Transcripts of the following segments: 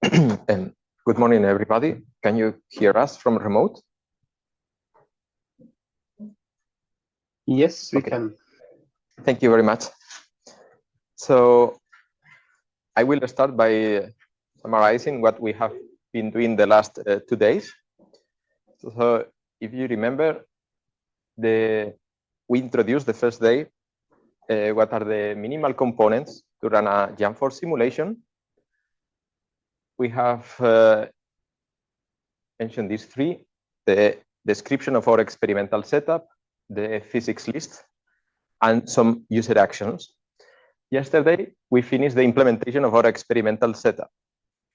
Good morning, everybody. Can you hear us from remote? Yes, we can. Thank you very much. So I will start by summarizing what we have been doing the last 2 days. So if you remember, we introduced the first day what are the minimal components to run a Jamfor simulation. We have mentioned these three: the description of our experimental setup, the physics list, and some user actions. Yesterday, we finished the implementation of our experimental setup.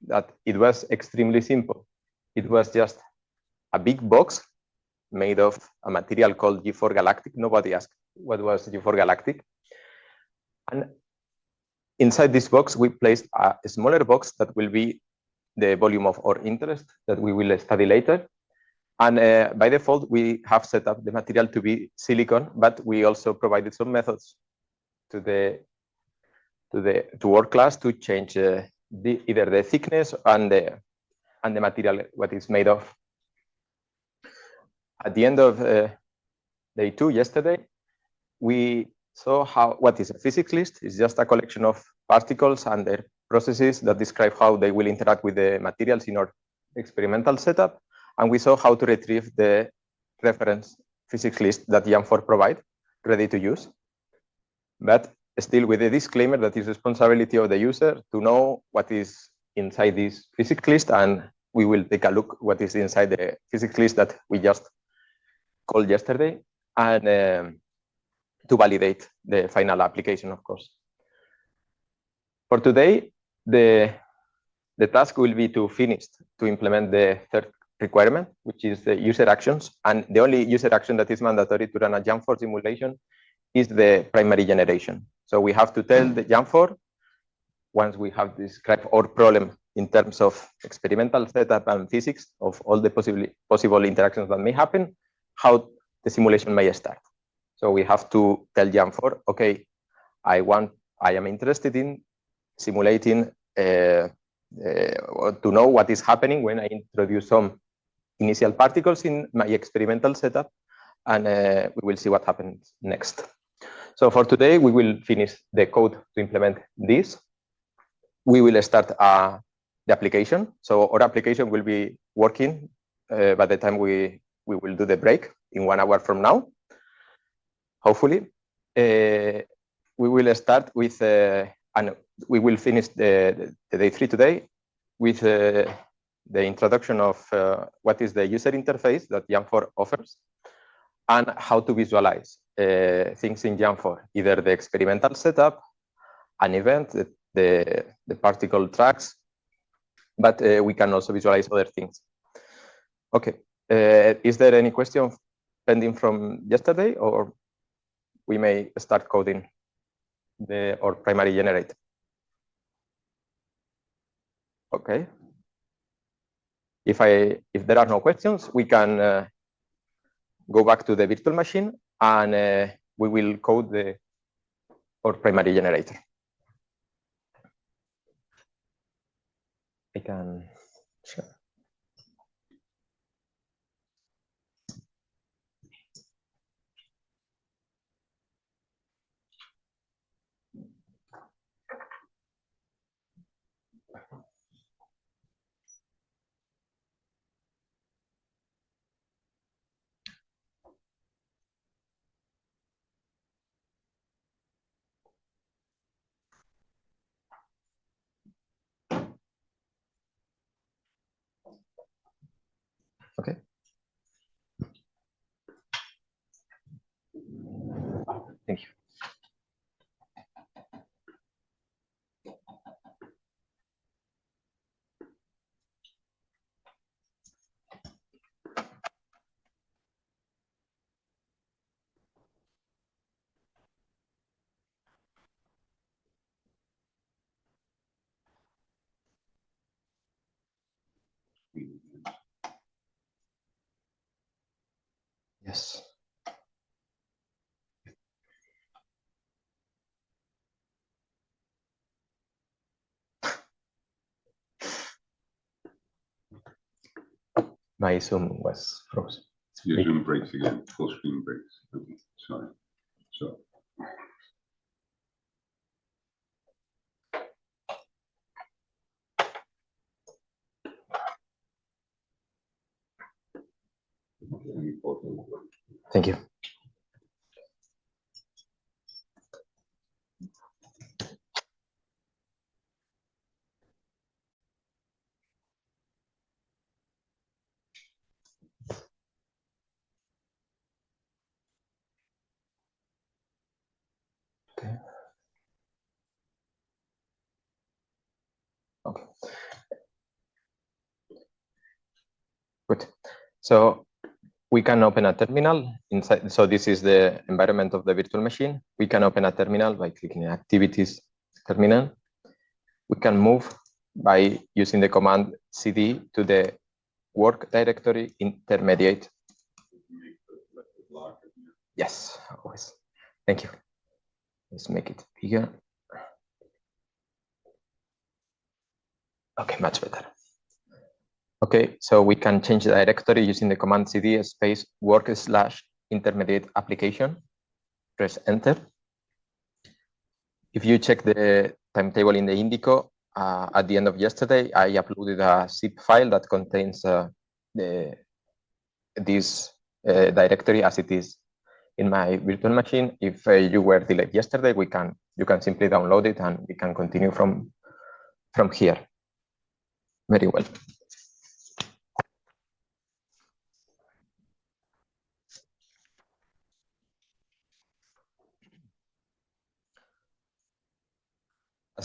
That it was extremely simple. It was just a big box made of a material called G4 Galactic. Nobody asked what was G4 Galactic. And inside this box, we placed a smaller box that will be the volume of our interest that we will study later. And by default, we have set up the material to be silicon, but we also provided some methods to our class to change either the thickness and the material what it's made of. At the end of day 2 yesterday, we saw what is a physics list. It's just a collection of particles and their processes that describe how they will interact with the materials in our experimental setup. And we saw how to retrieve the reference physics list that Jamfor provides, ready to use. But still with a disclaimer that it's responsibility of the user to know what is inside this physics list, and we will take a look what is inside the physics list that we just called yesterday, and to validate the final application, of course. For today, the task will be to implement the third requirement, which is the user actions. And the only user action that is mandatory to run a Jamfor simulation is the primary generation. So we have to tell the Jamfor, once we have described our problem in terms of experimental setup and physics of all the possible interactions that may happen, how the simulation may start. So we have to tell Jamfor, okay, I am interested in simulating to know what is happening when I introduce some initial particles in my experimental setup, and we will see what happens next. So for today, we will finish the code to implement this. We will start the application. So our application will be working by the time we will do the break in 1 hour from now. Hopefully, we will start with, and we will finish the day 3 today with the introduction of what is the user interface that Jamfor offers and how to visualize things in Jamfor, either the experimental setup, an event, the particle tracks, but we can also visualize other things. Okay, is there any question pending from yesterday, or we may start coding our primary generator? Okay. If there are no questions, we can go back to the virtual machine, and we will code our primary generator. I can share. Okay. Thank you. Yes. My Zoom was frozen. Your Zoom breaks again. Full screen breaks. Okay, sorry. So. Thank you. Okay. Good. So we can open a terminal inside. So this is the environment of the virtual machine. We can open a terminal by clicking Activities Terminal. We can move by using the command cd to the work directory intermediate. Yes, always. Thank you. Let's make it bigger. Okay, much better. Okay, so we can change the directory using the command cd space work/intermediate application. Press enter. If you check the timetable in the Indico, at the end of yesterday, I uploaded a zip file that contains this directory as it is in my virtual machine. If you were delayed yesterday, you can simply download it and we can continue from here. Very well.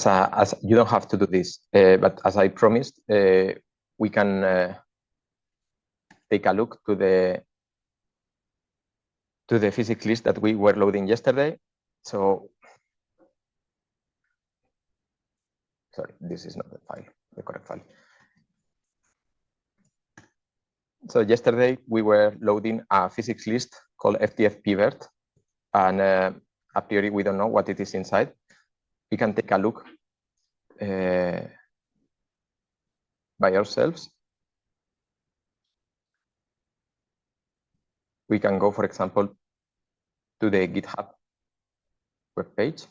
As you don't have to do this, but as I promised, we can take a look to the physics list that we were loading yesterday. So, sorry, this is not the file, the correct file. So yesterday we were loading a physics list called FTF-pvert, and a priori we don't know what it is inside. We can take a look by ourselves. We can go, for example, to the GitHub webpage.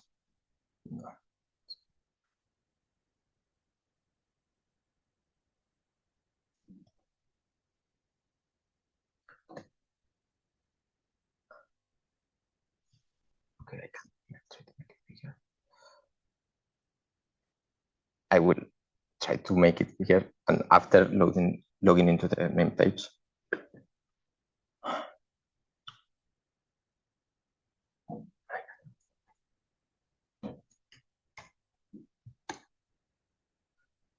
Okay, I can try to make it bigger. I will try to make it bigger, and after logging into the main page.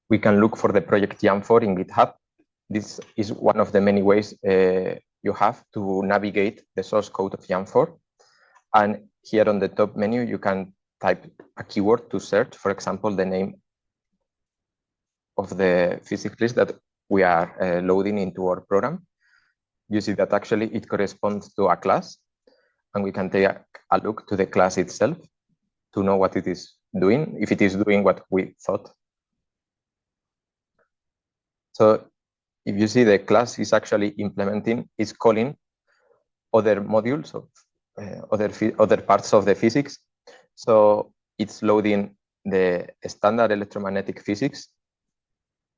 We can look for the project YAM4 in GitHub. This is one of the many ways you have to navigate the source code of YAM4. And here on the top menu, you can type a keyword to search, for example, the name of the physics list that we are loading into our program. You see that actually it corresponds to a class, and we can take a look to the class itself to know what it is doing, if it is doing what we thought. So if you see, the class is actually is calling other modules of other parts of the physics. So it's loading the standard electromagnetic physics,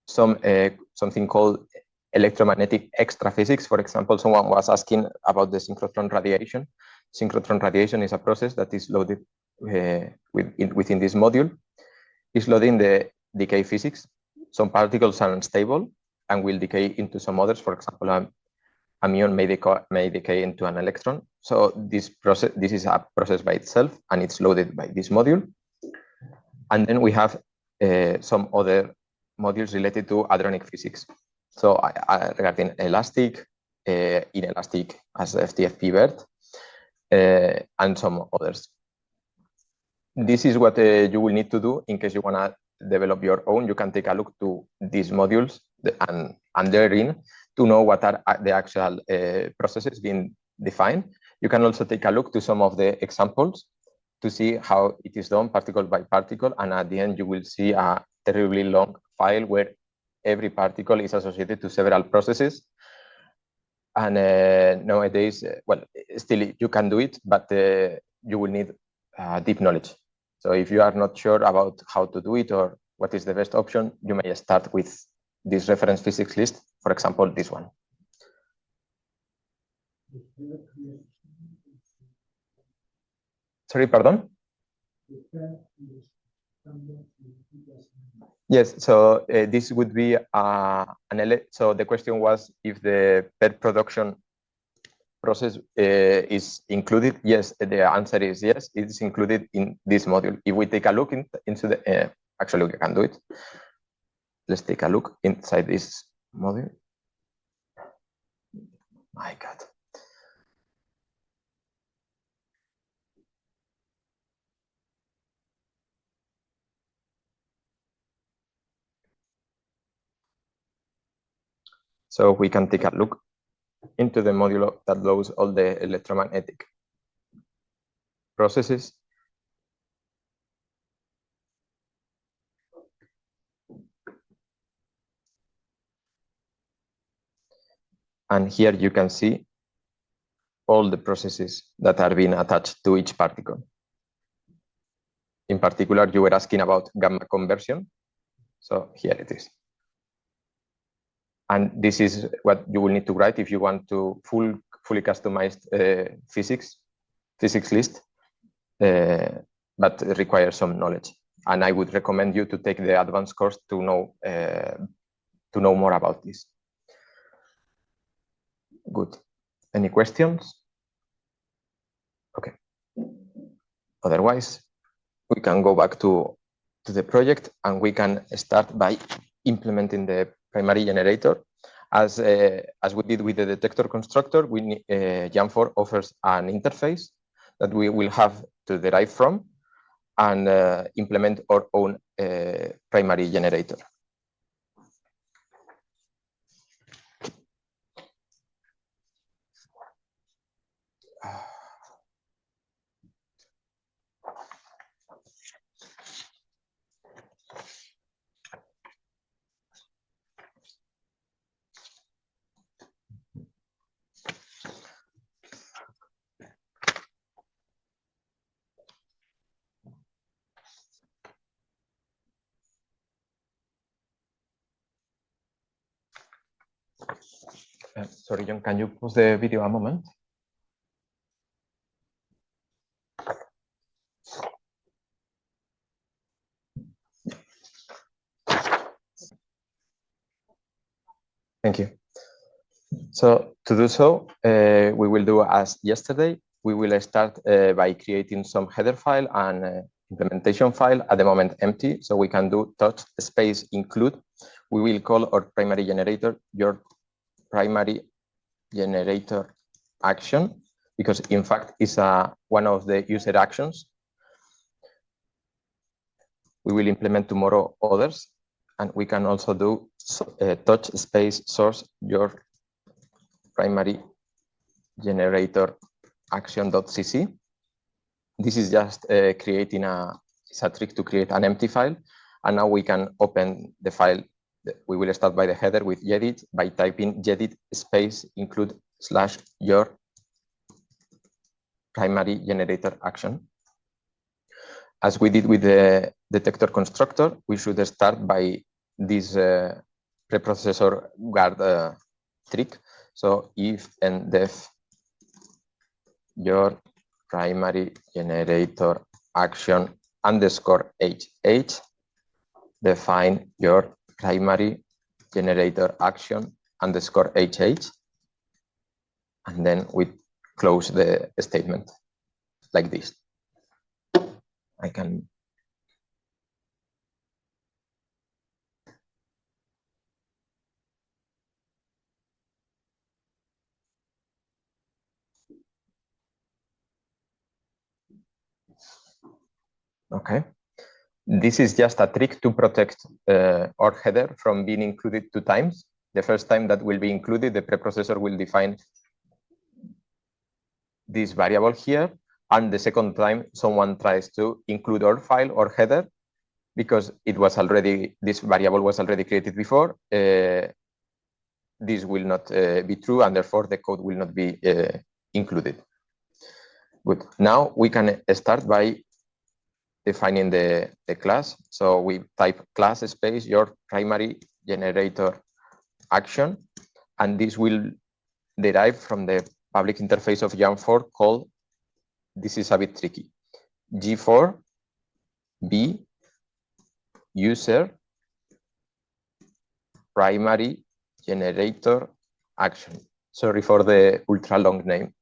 something called electromagnetic extra physics. For example, someone was asking about the synchrotron radiation. Synchrotron radiation is a process that is loaded within this module. It's loading the decay physics. Some particles are unstable and will decay into some others. For example, a muon may decay into an electron. So this is a process by itself, and it's loaded by this module. And then we have some other modules related to hadronic physics. So regarding elastic, inelastic as FTF-pvert, and some others. This is what you will need to do in case you want to develop your own. You can take a look to these modules and therein to know what are the actual processes being defined. You can also take a look to some of the examples to see how it is done particle by particle. And at the end, you will see a terribly long file where every particle is associated to several processes. And nowadays, well, still you can do it, but you will need deep knowledge. So if you are not sure about how to do it or what is the best option, you may start with this reference physics list, for example, this one. Sorry, pardon? Yes, so this would be so the question was if the pet production process is included. Yes, the answer is yes, it's included in this module. If we take a look into the, actually we can do it. Let's take a look inside this module. My God. So we can take a look into the module that loads all the electromagnetic processes. And here you can see all the processes that are being attached to each particle. In particular, you were asking about gamma conversion. So here it is. And this is what you will need to write if you want to fully customized physics list, but it requires some knowledge. And I would recommend you to take the advanced course to know more about this. Good. Any questions? Okay. Otherwise, we can go back to the project and we can start by implementing the primary generator. As we did with the detector constructor, Jam4 offers an interface that we will have to derive from and implement our own primary generator. Sorry, John, can you pause the video a moment? Thank you. So to do so, we will do as yesterday. We will start by creating some header file and implementation file, at the moment empty, so we can do touch space include. We will call our primary generator your primary generator action, because in fact it's one of the user actions. We will implement tomorrow others, and we can also do touch space source your primary generator action.cc. This is just creating it's a trick to create an empty file. And now we can open the file. We will start by the header with gedit by typing gedit space include / your primary generator action. As we did with the detector constructor, we should start by this preprocessor guard trick. So if and def your primary generator action underscore HH, define your primary generator action underscore HH, and then we close the statement like this. I can. Okay. This is just a trick to protect our header from being included 2 times. The first time that will be included, the preprocessor will define this variable here. And the second time someone tries to include our file or header, because it was already, this variable was already created before, this will not be true, and therefore the code will not be included. Good. Now we can start by defining the class. So we type class space your primary generator action, and this will derive from the public interface of Jam4 called, this is a bit tricky, G4 B user primary generator action. Sorry for the ultra long name.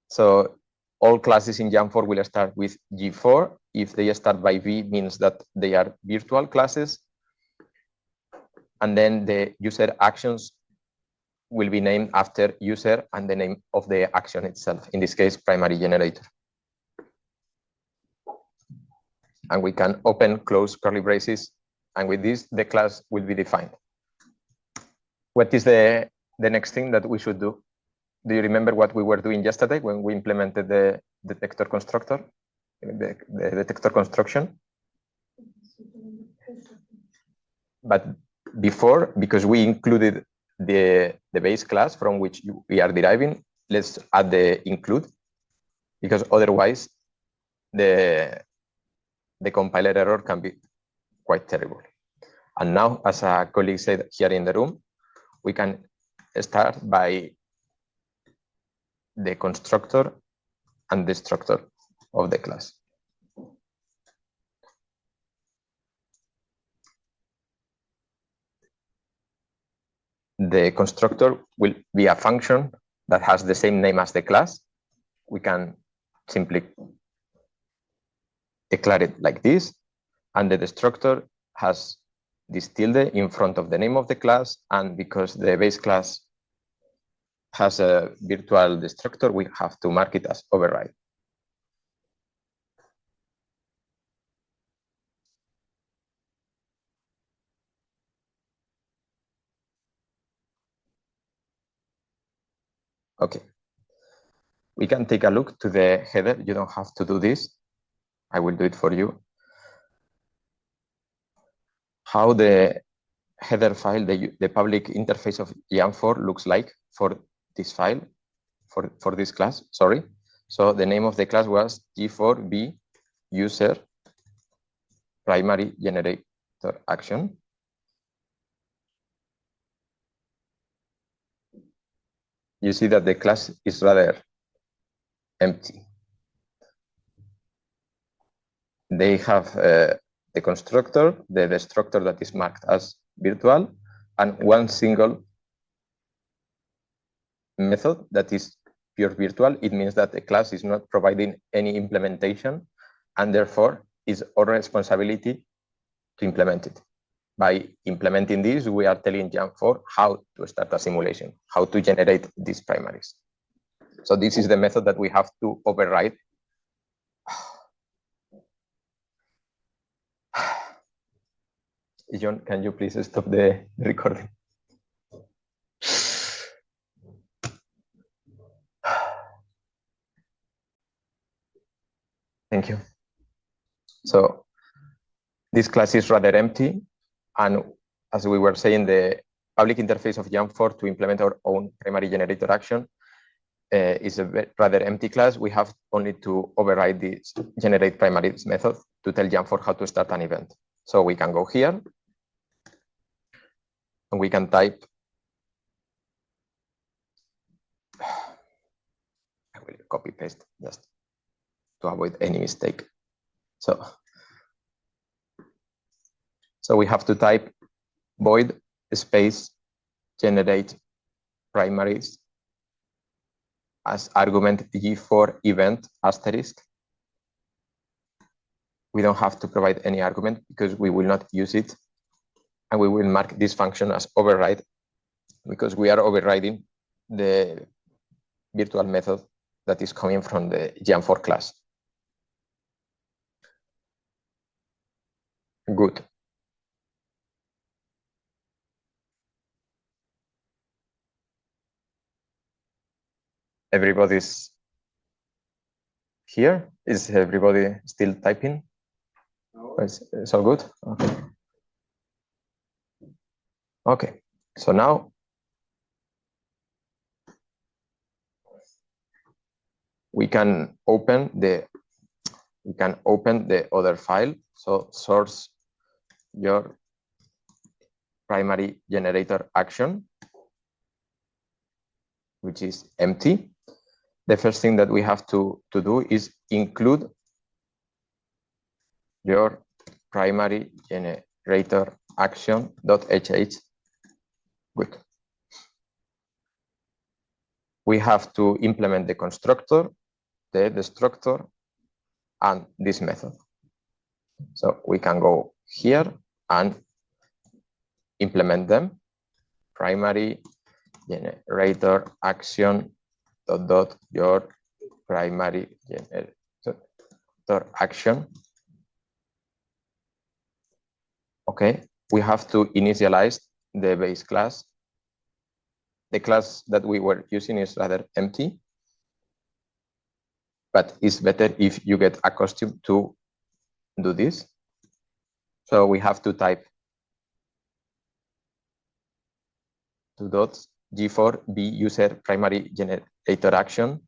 So all classes in Jam4 will start with G4. If they start by V, means that they are virtual classes. And then the user actions will be named after user and the name of the action itself, in this case, primary generator. And we can open, close curly braces, and with this, the class will be defined. What is the next thing that we should do? Do you remember what we were doing yesterday when we implemented the detector constructor, the detector construction? But before, because we included the base class from which we are deriving, let's add the include, because otherwise the compiler error can be quite terrible. And now, as a colleague said here in the room, we can start by the constructor and destructor of the class. The constructor will be a function that has the same name as the class. We can simply declare it like this, and the destructor has this tilde in front of the name of the class, and because the base class has a virtual destructor, we have to mark it as override. Okay. We can take a look to the header. You don't have to do this. I will do it for you. How the header file, the public interface of Jam4 looks like for this file, for this class, sorry. So the name of the class was G4B user primary generator action. You see that the class is rather empty. They have the constructor, the destructor that is marked as virtual, and one single method that is pure virtual. It means that the class is not providing any implementation, and therefore is our responsibility to implement it. By implementing this, we are telling Jam4 how to start a simulation, how to generate these primaries. So this is the method that we have to override. John, can you please stop the recording? Thank you. So this class is rather empty. And as we were saying, the public interface of Jam4 to implement our own primary generator action is a rather empty class. We have only to override this generate primaries method to tell Jam4 how to start an event. So we can go here and we can type, I will copy paste just to avoid any mistake. So we have to type void space generate primaries as argument G4 event asterisk. We don't have to provide any argument because we will not use it. And we will mark this function as override because we are overriding the virtual method that is coming from the Jam4 class. Good. Everybody's here? Is everybody still typing? No. It's all good? Okay. Okay, so now we can open the other file. So source your primary generator action, which is empty. The first thing that we have to do is include your primary generator action.sh. Good. We have to implement the constructor, the destructor, and this method. So we can go here and implement them. Primary generator action dot your primary generator action. Okay, we have to initialize the base class. The class that we were using is rather empty, but it's better if you get accustomed to do this. So we have to type 2 dots g4 b user primary generator action,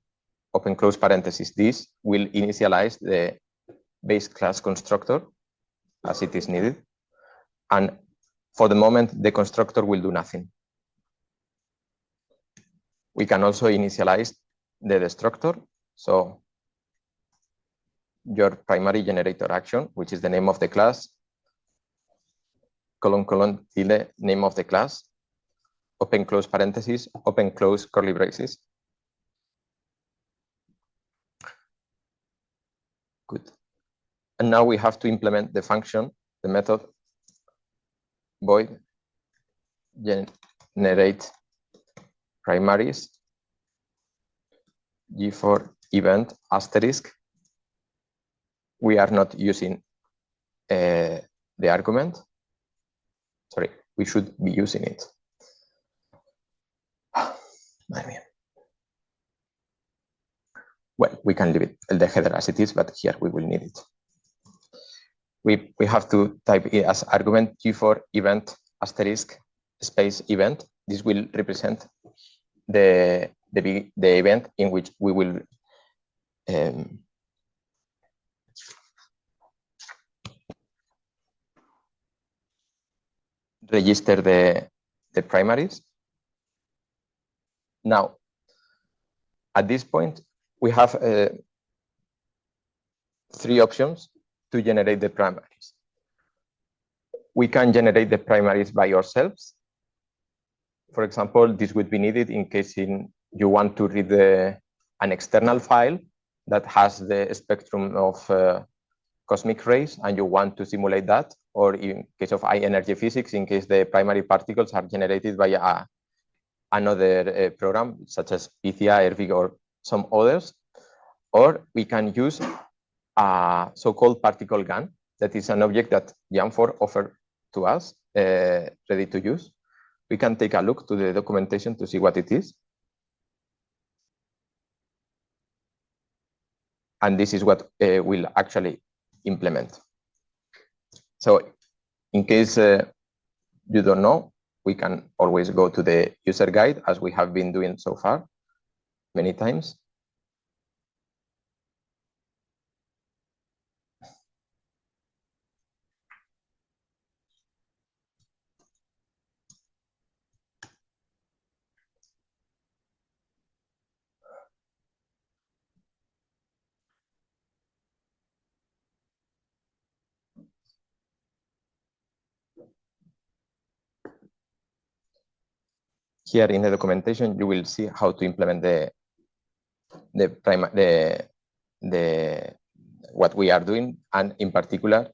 open close parenthesis. This will initialize the base class constructor as it is needed. And for the moment, the constructor will do nothing. We can also initialize the destructor. So your primary generator action, which is the name of the class, colon, colon, tilde, name of the class, open close parenthesis, open close curly braces. Good. And now we have to implement the function, the method void generate primaries g4 event asterisk. We are not using the argument. Sorry, we should be using it. Well, we can leave it the header as it is, but here we will need it. We have to type it as argument g4 event asterisk space event. This will represent the event in which we will register the primaries. Now, at this point, we have 3 options to generate the primaries. We can generate the primaries by ourselves. For example, this would be needed in case you want to read an external file that has the spectrum of cosmic rays and you want to simulate that, or in case of high energy physics, in case the primary particles are generated by another program, such as PCA, Ervig, or some others. Or we can use a so-called particle gun. That is an object that Jamfor offered to us, ready to use. We can take a look to the documentation to see what it is. And this is what we'll actually implement. So in case you don't know, we can always go to the user guide, as we have been doing so far many times. Here in the documentation, you will see how to implement what we are doing, and in particular,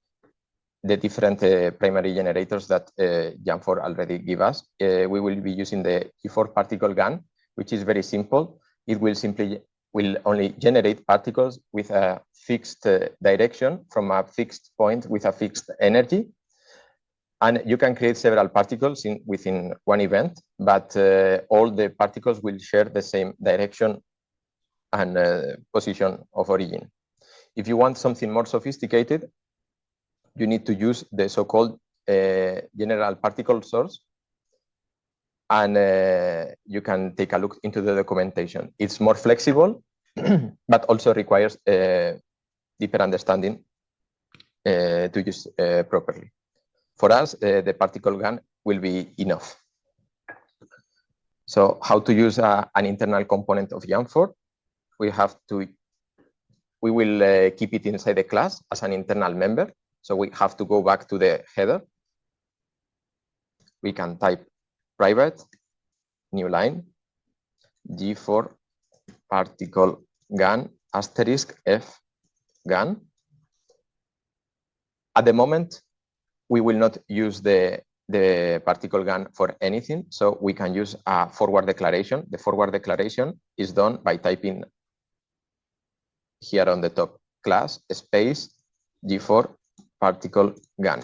the different primary generators that Jamfor already gave us. We will be using the G4 particle gun, which is very simple. It will only generate particles with a fixed direction from a fixed point with a fixed energy. And you can create several particles within one event, but all the particles will share the same direction and position of origin. If you want something more sophisticated, you need to use the so-called general particle source, and you can take a look into the documentation. It's more flexible, but also requires deeper understanding to use properly. For us, the particle gun will be enough. So how to use an internal component of Jamfor? We will keep it inside the class as an internal member. So we have to go back to the header. We can type private, new line, G4 particle gun asterisk F gun. At the moment, we will not use the particle gun for anything, so we can use a forward declaration. The forward declaration is done by typing here on the top, class space G4 particle gun.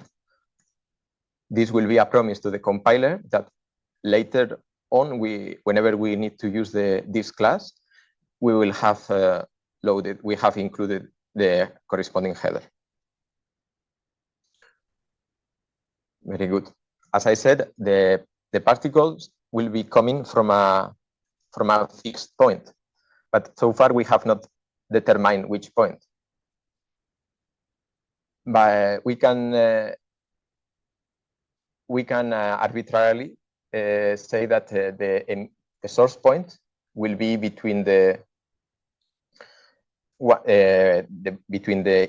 This will be a promise to the compiler that later on, whenever we need to use this class, we will have included the corresponding header. Very good. As I said, the particles will be coming from a fixed point, but so far we have not determined which point. But we can arbitrarily say that the source point will be between the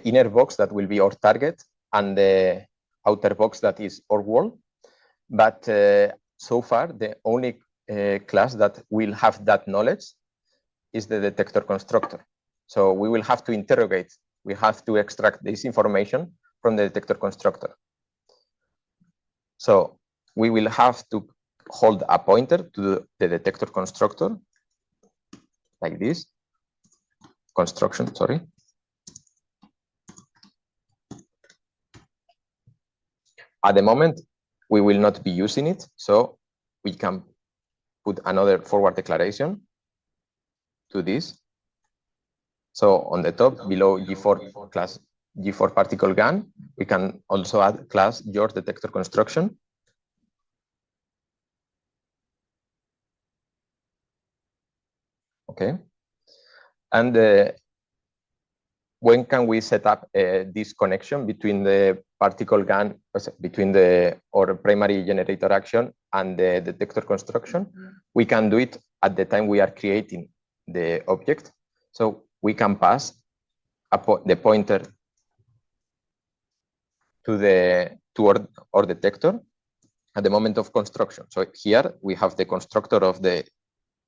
inner box that will be our target and the outer box that is our world. But so far, the only class that will have that knowledge is the detector constructor. So we will have to interrogate. We have to extract this information from the detector constructor. So we will have to hold a pointer to the detector constructor, like this. Construction, sorry. At the moment, we will not be using it, so we can put another forward declaration to this. So on the top, below G4 class G4 particle gun, we can also add class your detector construction. Okay. And when can we set up this connection between the particle gun, between our primary generator action and the detector construction? We can do it at the time we are creating the object. So we can pass the pointer to our detector at the moment of construction. So here we have the constructor of the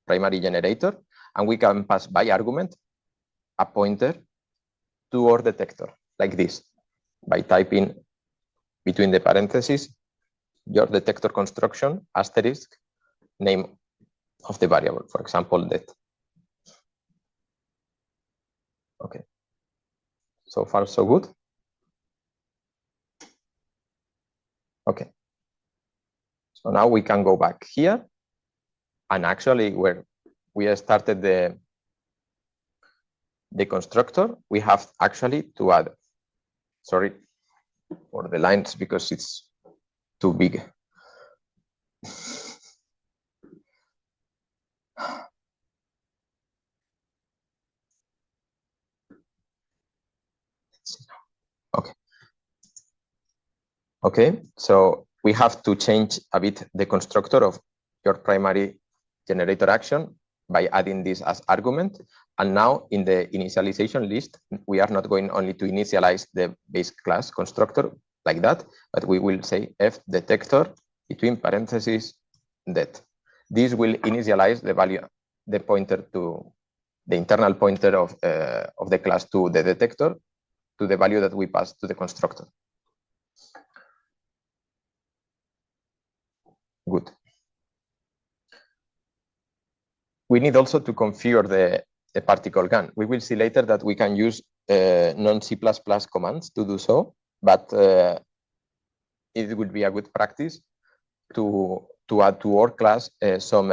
primary generator, and we can pass by argument a pointer to our detector, like this, by typing between the parentheses your detector construction asterisk name of the variable, for example, det. Okay, so far so good. Okay, so now we can go back here, and actually where we started the constructor, we have actually to add, sorry for the lines because it's too big. Okay. Okay, so we have to change a bit the constructor of your primary generator action by adding this as argument. And now in the initialization list, we are not going only to initialize the base class constructor like that, but we will say f detector between parentheses det. This will initialize the value, the pointer to the internal pointer of the class to the detector to the value that we pass to the constructor. Good. We need also to configure the particle gun. We will see later that we can use non-C++ commands to do so, but it would be a good practice to add to our class some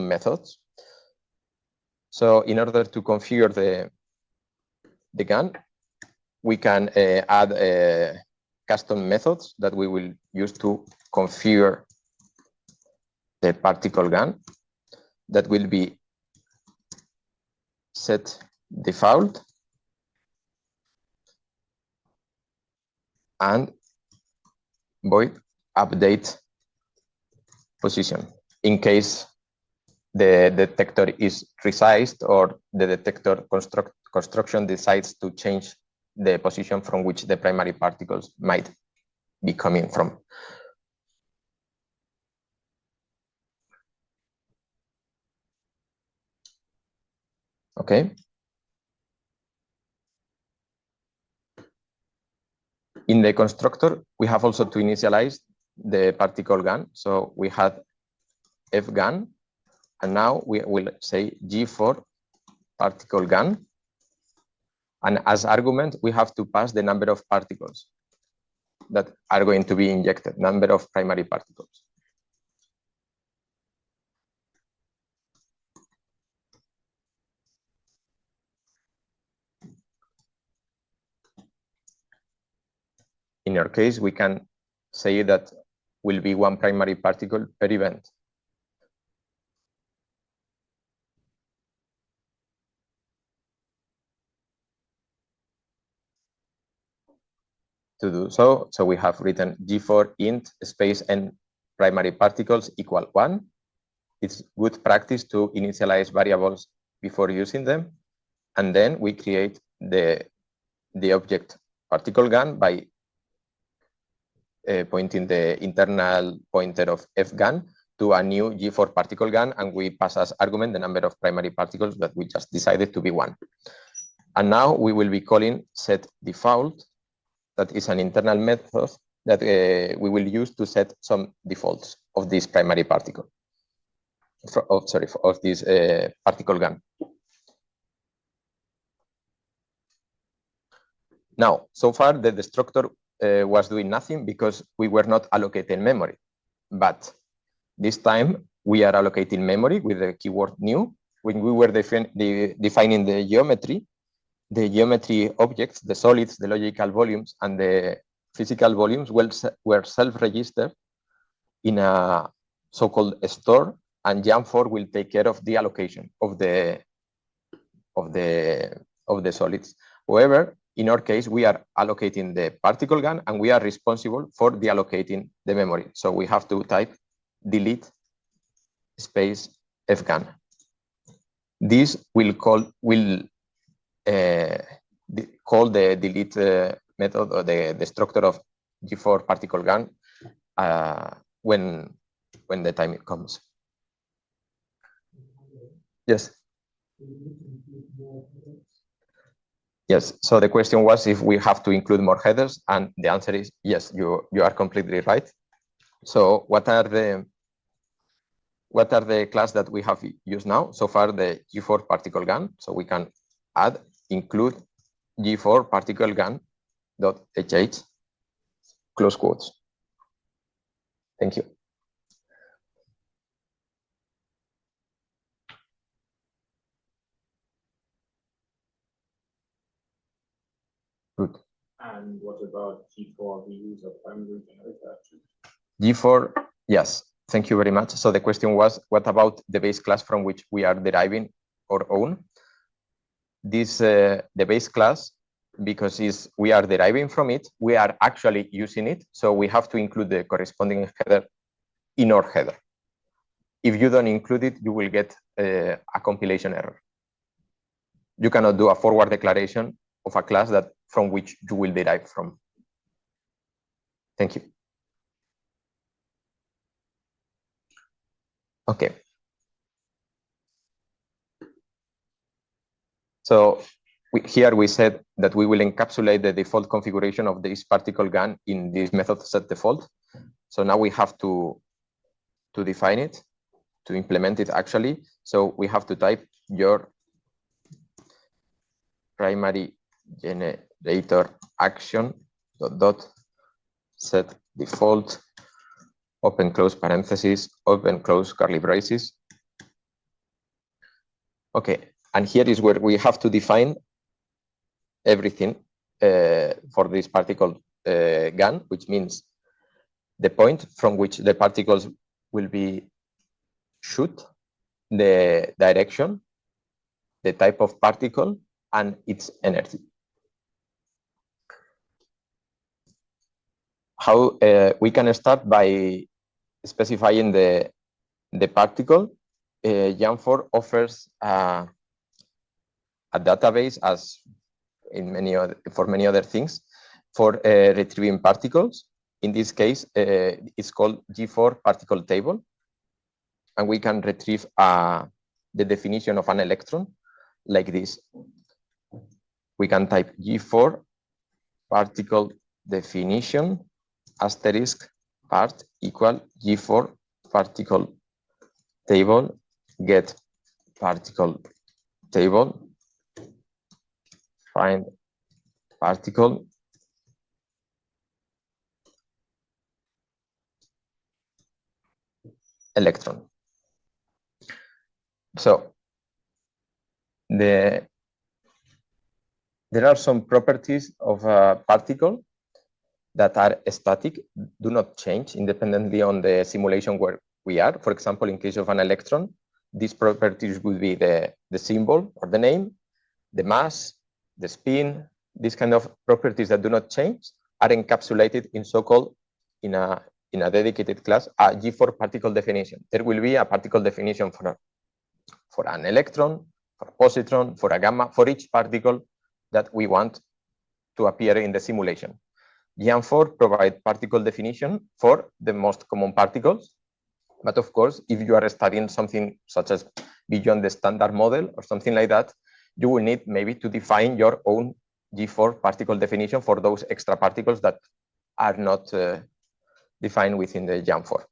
methods. So in order to configure the gun, we can add custom methods that we will use to configure the particle gun that will be set default and void update position in case the detector is resized or the detector construction decides to change the position from which the primary particles might be coming from. Okay. In the constructor, we have also to initialize the particle gun. So we had fgun, and now we will say G4 particle gun. And as argument, we have to pass the number of particles that are going to be injected, number of primary particles. In our case, we can say that will be one primary particle per event. To do so, we have written G4 int space n primary particles equal 1. It's good practice to initialize variables before using them. And then we create the object particle gun by pointing the internal pointer of fgun to a new G4 particle gun, and we pass as argument the number of primary particles that we just decided to be 1. And now we will be calling set default. That is an internal method that we will use to set some defaults of this primary particle. Of this particle gun. Now, so far the destructor was doing nothing because we were not allocating memory. But this time we are allocating memory with the keyword new. When we were defining the geometry objects, the solids, the logical volumes, and the physical volumes were self-registered in a so-called store, and Jam4 will take care of the allocation of the solids. However, in our case, we are allocating the particle gun, and we are responsible for deallocating the memory. So we have to type delete space fgun. This will call the delete method or the destructor of G4 particle gun when the time comes. Yes. Yes. So the question was if we have to include more headers, and the answer is yes. You are completely right. So what are the class that we have used now? So far, the G4 particle gun. So we can add include G4 particle gun.sh close quotes. Thank you. Good. And what about G4, the use of primary generator? G4, yes. Thank you very much. So the question was, what about the base class from which we are deriving our own? This the base class, because we are deriving from it, we are actually using it. So we have to include the corresponding header in our header. If you don't include it, you will get a compilation error. You cannot do a forward declaration of a class from which you will derive from. Thank you. Okay. So here we said that we will encapsulate the default configuration of this particle gun in this method set default. So now we have to define it, to implement it actually. So we have to type your primary generator action dot set default open close parentheses open close curly braces. Okay, and here is where we have to define everything for this particle gun, which means the point from which the particles will be shoot, the direction, the type of particle, and its energy. How we can start by specifying the particle. Jam4 offers a database, as in for many other things, for retrieving particles. In this case, it's called G4 particle table, and we can retrieve the definition of an electron like this. We can type G4 particle definition asterisk part equal G4 particle table get particle table find particle electron. So there are some properties of a particle that are static, do not change independently on the simulation where we are. For example, in case of an electron, these properties would be the symbol or the name, the mass, the spin. These kind of properties that do not change are encapsulated in so-called, in a dedicated class, a G4 particle definition. There will be a particle definition for an electron, for a positron, for a gamma, for each particle that we want to appear in the simulation. Jam4 provides particle definition for the most common particles. But of course, if you are studying something such as beyond the standard model or something like that, you will need maybe to define your own G4 particle definition for those extra particles that are not defined within the Jam4.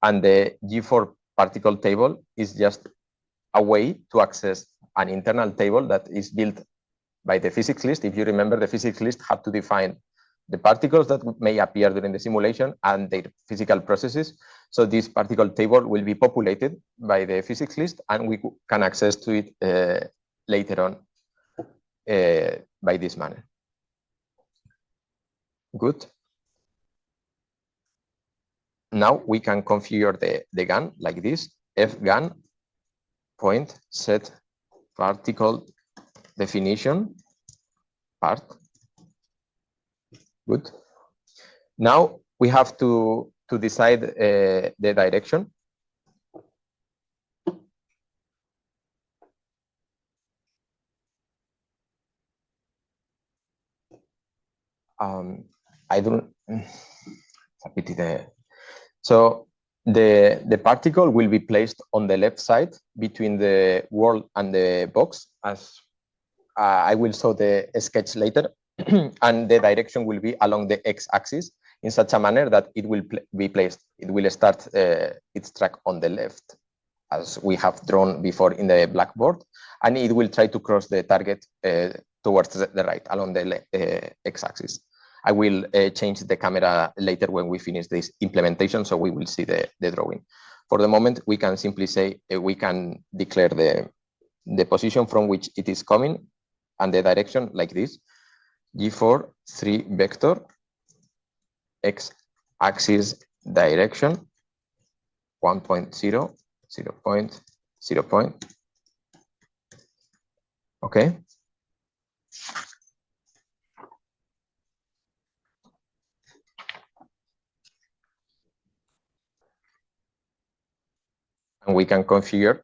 And the G4 particle table is just a way to access an internal table that is built by the physics list. If you remember, the physics list had to define the particles that may appear during the simulation and their physical processes. So this particle table will be populated by the physics list, and we can access to it later on by this manner. Good. Now we can configure the gun like this: fgun point set particle definition part. Good. Now we have to decide the direction. I don't. So the particle will be placed on the left side between the world and the box, as I will show the sketch later, and the direction will be along the x-axis in such a manner that it will be placed. It will start its track on the left, as we have drawn before in the blackboard, and it will try to cross the target towards the right along the x-axis. I will change the camera later when we finish this implementation, so we will see the drawing. For the moment, we can simply say we can declare the position from which it is coming and the direction like this: G4 3 vector x-axis direction 1.0 0.0. Okay. And we can configure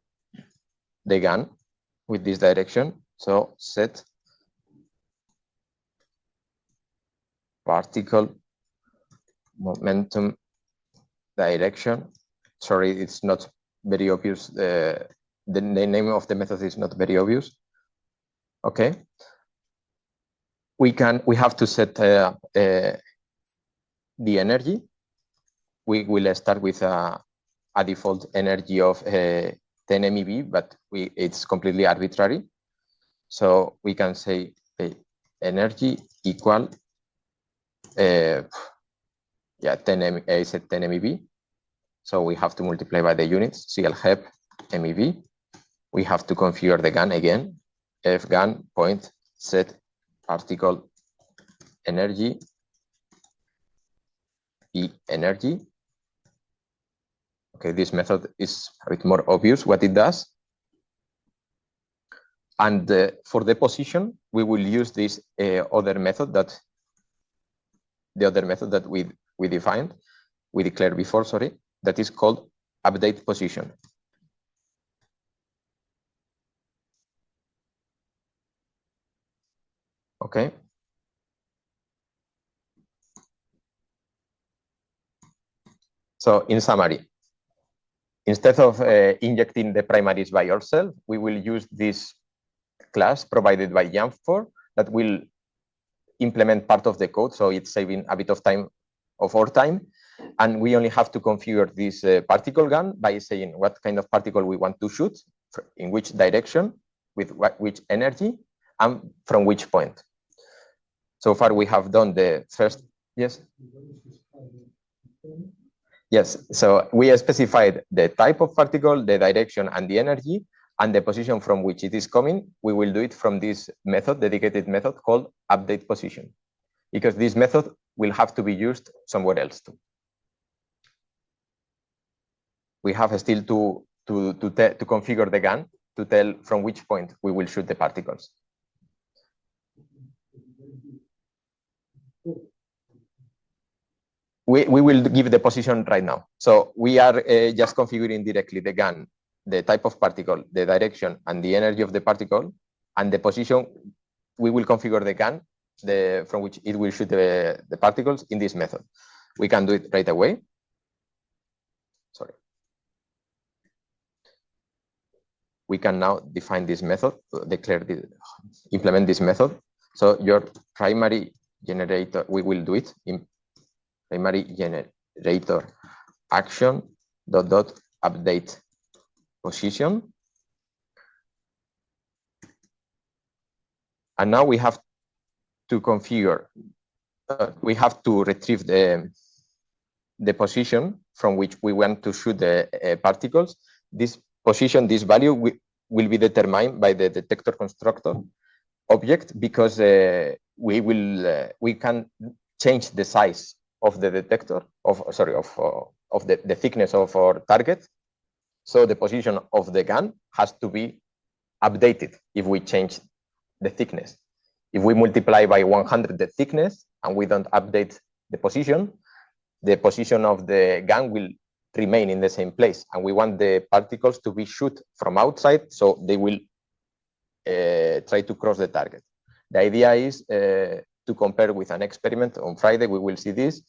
the gun with this direction. So set particle momentum direction. Sorry, it's not very obvious. The name of the method is not very obvious. Okay. We have to set the energy. We will start with a default energy of 10 MeV, but it's completely arbitrary. So we can say energy equal 10 MeV. So we have to multiply by the units, CL-HEP MeV. We have to configure the gun again, fgun point set particle energy E energy. Okay, this method is a bit more obvious what it does. And for the position, we will use this other method that we defined, we declared before, sorry, that is called update position. Okay. So in summary, instead of injecting the primaries by ourselves, we will use this class provided by Yamfor that will implement part of the code. So it's saving a bit of time, of our time. And we only have to configure this particle gun by saying what kind of particle we want to shoot, in which direction, with which energy, and from which point. So far, we have done the first, yes? Yes, so we specified the type of particle, the direction, and the energy, and the position from which it is coming. We will do it from this method, dedicated method called update position, because this method will have to be used somewhere else too. We have still to configure the gun to tell from which point we will shoot the particles. We will give the position right now. So we are just configuring directly the gun, the type of particle, the direction, and the energy of the particle, and the position. We will configure the gun from which it will shoot the particles in this method. We can do it right away. Sorry. We can now define this method, implement this method. So your primary generator, we will do it in primary generator action dot update position. And now we have to configure, we have to retrieve the position from which we want to shoot the particles. This position, this value will be determined by the detector constructor object, because we can change the size of the detector, of the thickness of our target. So the position of the gun has to be updated if we change the thickness. If we multiply by 100 the thickness and we don't update the position of the gun will remain in the same place. And we want the particles to be shot from outside, so they will try to cross the target. The idea is to compare with an experiment. On Friday, we will see this,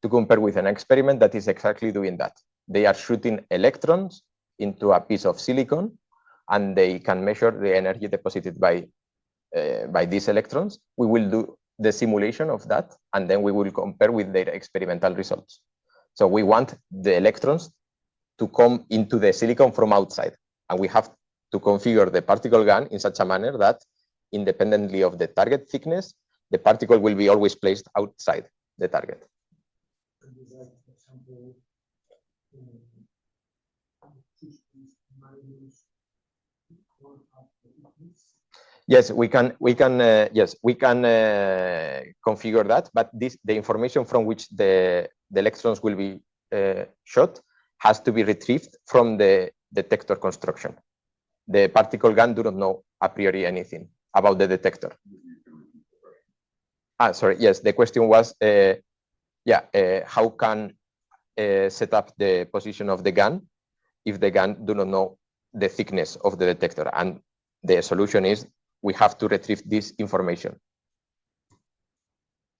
to compare with an experiment that is exactly doing that. They are shooting electrons into a piece of silicon, and they can measure the energy deposited by these electrons. We will do the simulation of that, and then we will compare with their experimental results. So we want the electrons to come into the silicon from outside, and we have to configure the particle gun in such a manner that, independently of the target thickness, the particle will be always placed outside the target. Yes, we can configure that, but the information from which the electrons will be shot has to be retrieved from the detector construction. The particle gun do not know a priori anything about the detector. Sorry, yes, the question was, how can set up the position of the gun if the gun do not know the thickness of the detector? And the solution is we have to retrieve this information.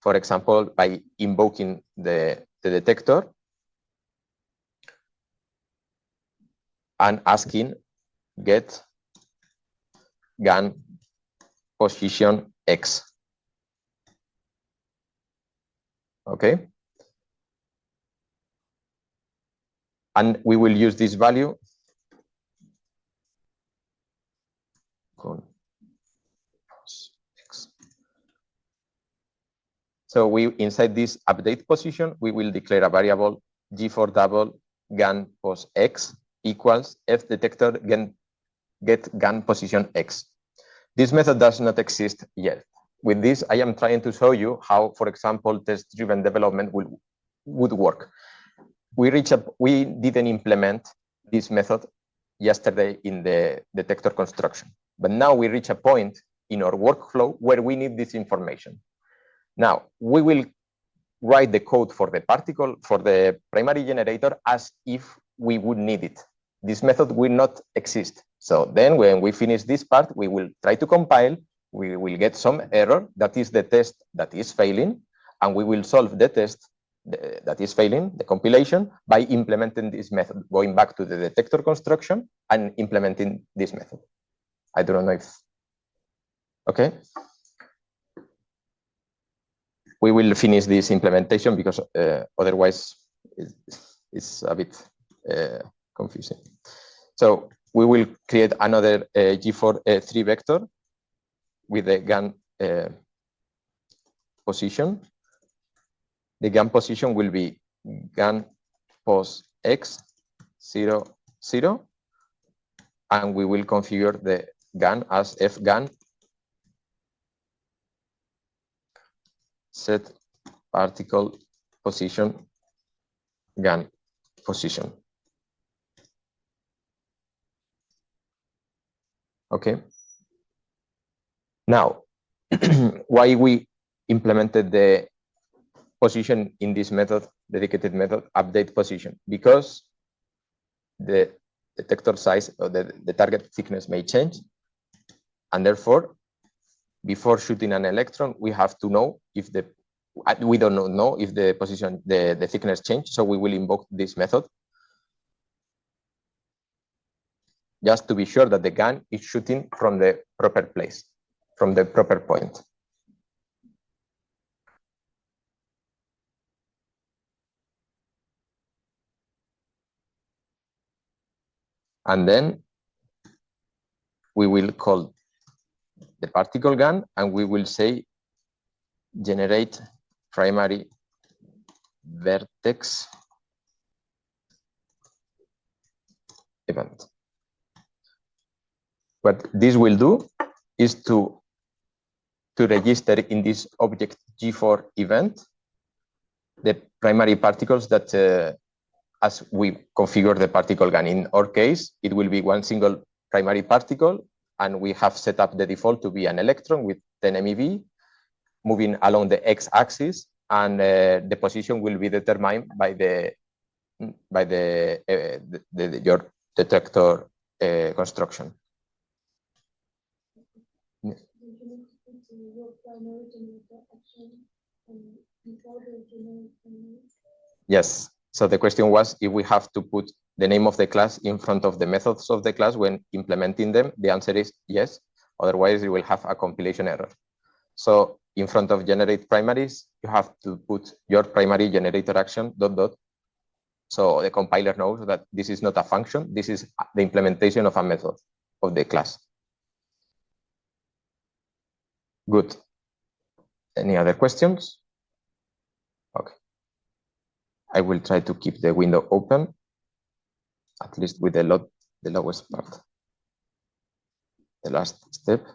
For example, by invoking the detector and asking get gun position X. Okay. And we will use this value. So inside this update position, we will declare a variable G4 double gun pos X equals F detector get gun position X. This method does not exist yet. With this, I am trying to show you how, for example, test-driven development would work. we didn't implement this method yesterday in the detector construction, but now we reach a point in our workflow where we need this information. Now we will write the code for the particle, for the primary generator, as if we would need it. This method will not exist. So then when we finish this part, we will try to compile, we will get some error, that is the test that is failing, and we will solve the test that is failing, the compilation, by implementing this method, going back to the detector construction and implementing this method. I don't know if, okay. We will finish this implementation because otherwise it's a bit confusing. So we will create another G4 3 vector with the GAN position. The GAN position will be GAN pos x 0 0, and we will configure the GAN as fGAN set particle position GAN position. Okay. Now, why we implemented the position in this method, dedicated method, update position? Because the detector size or the target thickness may change, and therefore, before shooting an electron, we have to know if we don't know if the position, the thickness changed. So we will invoke this method just to be sure that the gun is shooting from the proper place, from the proper point. And then we will call the particle gun, and we will say generate primary vertex event. What this will do is to register in this object G4 event the primary particles that as we configure the particle gun. In our case, it will be one single primary particle, and we have set up the default to be an electron with 10 MeV moving along the x-axis, and the position will be determined by your detector construction. Yes. So the question was if we have to put the name of the class in front of the methods of the class when implementing them. The answer is yes. Otherwise, you will have a compilation error. So in front of generate primaries, you have to put your primary generator action ... So the compiler knows that this is not a function. This is the implementation of a method of the class. Good. Any other questions? Okay. I will try to keep the window open, at least with the lowest part. The last step.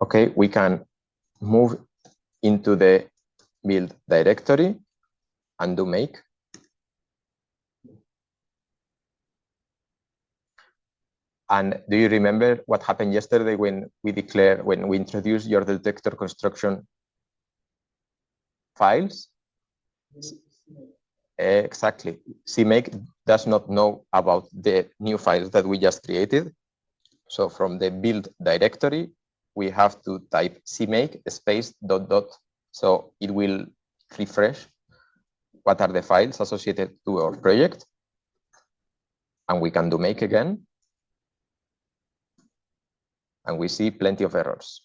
Okay, we can move into the build directory and do make. And do you remember what happened yesterday when we introduced your detector construction files? Exactly. CMake does not know about the new files that we just created. So from the build directory, we have to type cmake space ... So it will refresh what are the files associated to our project. And we can do make again. And we see plenty of errors.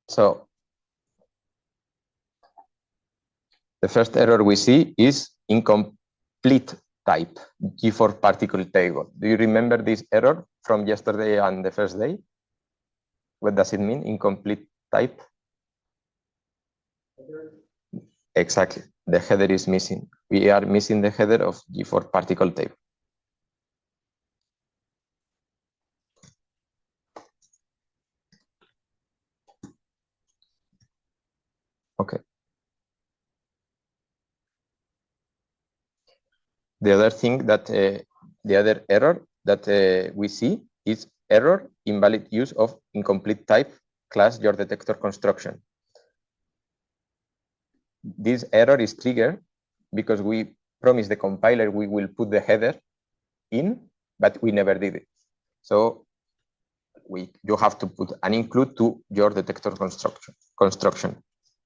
So the first error we see is incomplete type, G4 particle table. Do you remember this error from yesterday and the first day? What does it mean, incomplete type? Exactly. The header is missing. We are missing the header of G4 particle table. Okay. The other thing that the other error that we see is error invalid use of incomplete type class your detector construction. This error is triggered because we promised the compiler we will put the header in, but we never did it. So you have to put an include to your detector construction.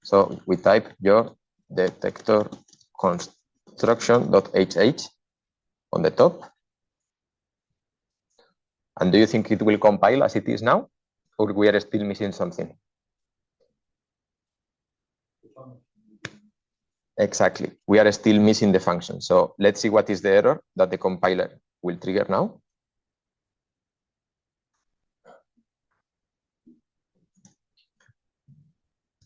So we type your detector construction.sh on the top. And do you think it will compile as it is now, or we are still missing something? Exactly. We are still missing the function. So let's see what is the error that the compiler will trigger now.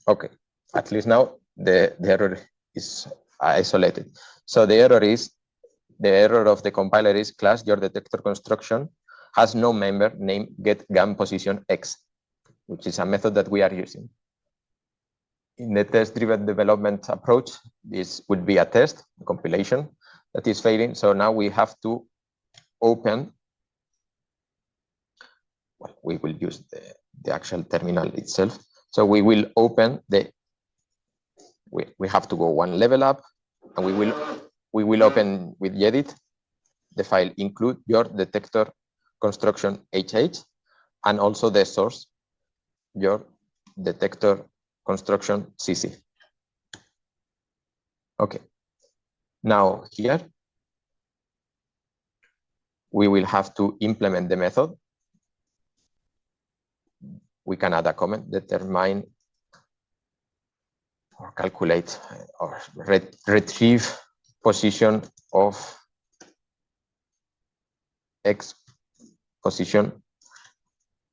Okay, at least now the error is isolated. So the error of the compiler is class your detector construction has no member named get gun position x, which is a method that we are using. In the test-driven development approach, this would be a test, a compilation that is failing. So now we have to open, well, we will use the actual terminal itself. So we will open we have to go one level up, and we will open with gedit the file include your detector construction HH, and also the source, your detector construction CC. Okay. Now here, we will have to implement the method. We can add a comment, determine or calculate or retrieve position of X position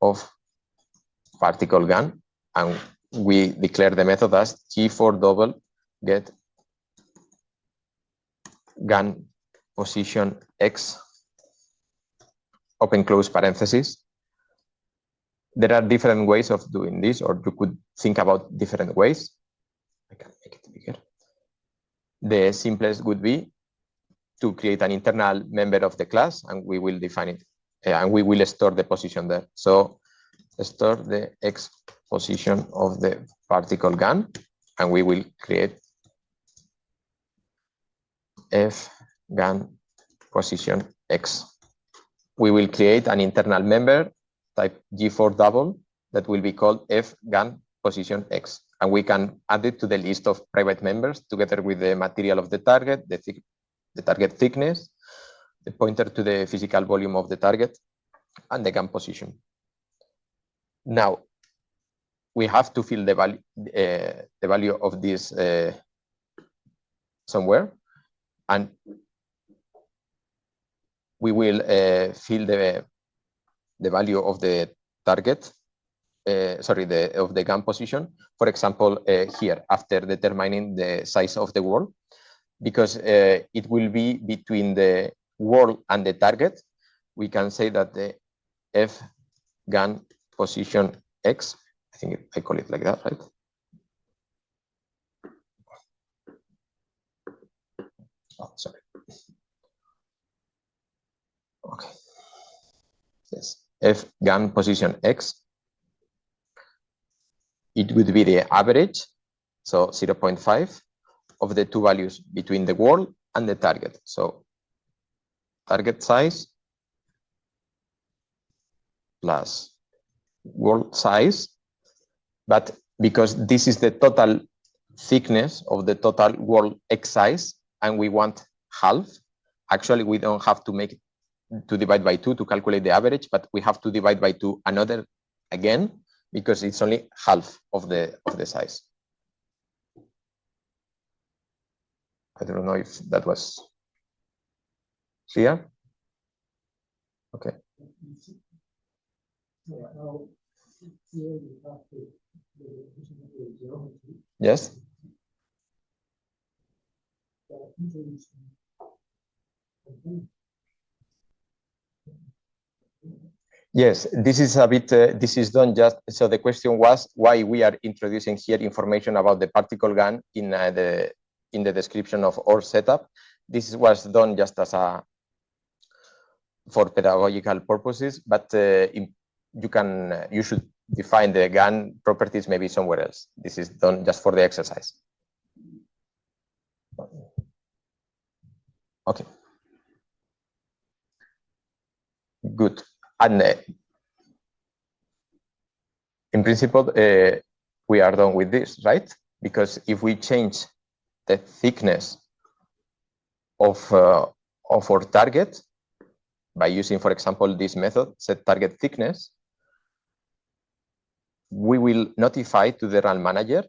of particle gun, and we declare the method as G4 double get gun position X open close parentheses. There are different ways of doing this, or you could think about different ways. I can make it bigger. The simplest would be to create an internal member of the class, and we will define it, and we will store the position there. So store the X position of the particle gun, and we will create F gun position X. We will create an internal member type G4 double that will be called F gun position X, and we can add it to the list of private members together with the material of the target, the target thickness, the pointer to the physical volume of the target, and the gun position. Now, we have to fill the value of this somewhere, and we will fill the value of the target, of the gun position, for example, here, after determining the size of the world, because it will be between the world and the target. We can say that the F gun position X, I think I call it like that, right? Oh, sorry. Okay. Yes, F gun position X. It would be the average, so 0.5 of the two values between the world and the target. So target size plus world size, but because this is the total thickness of the total world X size, and we want half, actually we don't have to make to divide by 2 to calculate the average, but we have to divide by 2 another again, because it's only half of the size. I don't know if that was clear. Okay. Yes. Yes, this is a bit, this is done just, so the question was why we are introducing here information about the particle gun in the description of our setup. This was done just as for pedagogical purposes, but you should define the gun properties maybe somewhere else. This is done just for the exercise. Okay. Good. And in principle, we are done with this, right? Because if we change the thickness of our target by using, for example, this method, set target thickness, we will notify to the run manager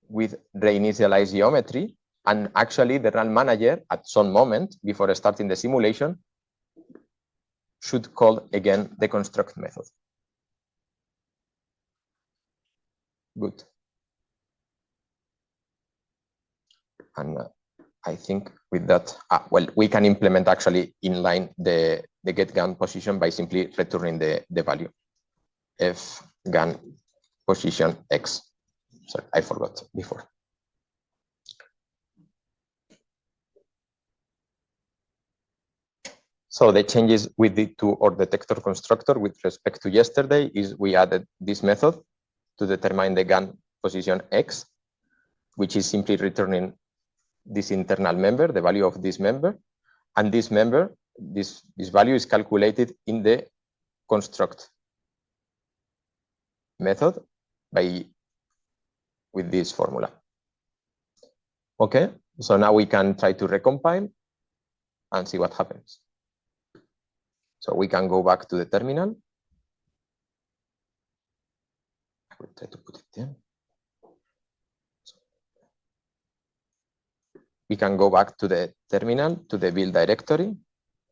with reinitialize geometry. And actually, the run manager, at some moment before starting the simulation, should call again the construct method. Good. And I think with that, well, we can implement actually inline the get gun position by simply returning the value f gun position x. Sorry, I forgot before. So the changes we did to our detector constructor with respect to yesterday is we added this method to determine the gun position x, which is simply returning this internal member, the value of this member, and this member, this value is calculated in the construct method with this formula. Okay, so now we can try to recompile and see what happens. So we can go back to the terminal. I will try to put it in. We can go back to the terminal, to the build directory.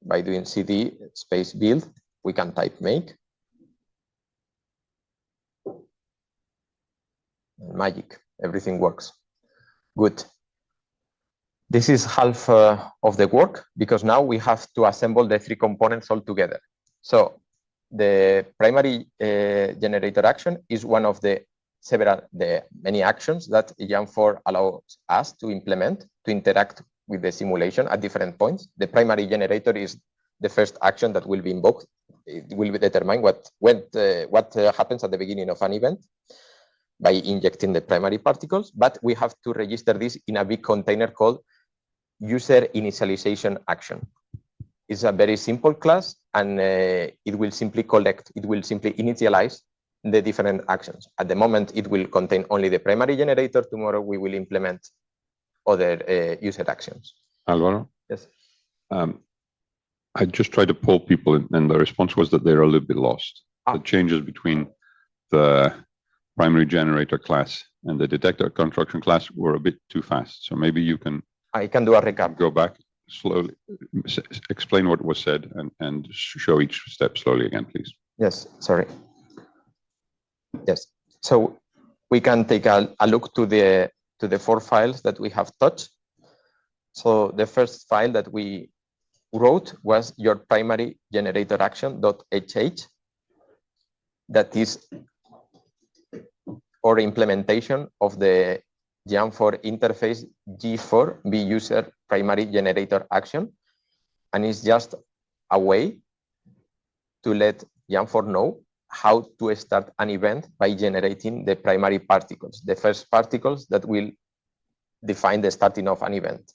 By doing cd space build, we can type make. Magic, everything works. Good. This is half of the work because now we have to assemble the three components all together. So the primary generator action is one of the many actions that Jam4 allows us to implement to interact with the simulation at different points. The primary generator is the first action that will be invoked. It will determine what happens at the beginning of an event by injecting the primary particles, but we have to register this in a big container called user initialization action. It's a very simple class, and it will simply initialize the different actions. At the moment, it will contain only the primary generator. Tomorrow, we will implement other user actions. Alvaro? Yes. I just tried to poll people, and the response was that they're a little bit lost. The changes between the primary generator class and the detector construction class were a bit too fast. So maybe I can do a recap. Go back slowly, explain what was said, and show each step slowly again, please. Yes, sorry. Yes, so we can take a look to the four files that we have touched. So the first file that we wrote was your primary generator action.sh. That is our implementation of the Jam4 interface G4 B user primary generator action. And it's just a way to let Jam4 know how to start an event by generating the primary particles, the first particles that will define the starting of an event.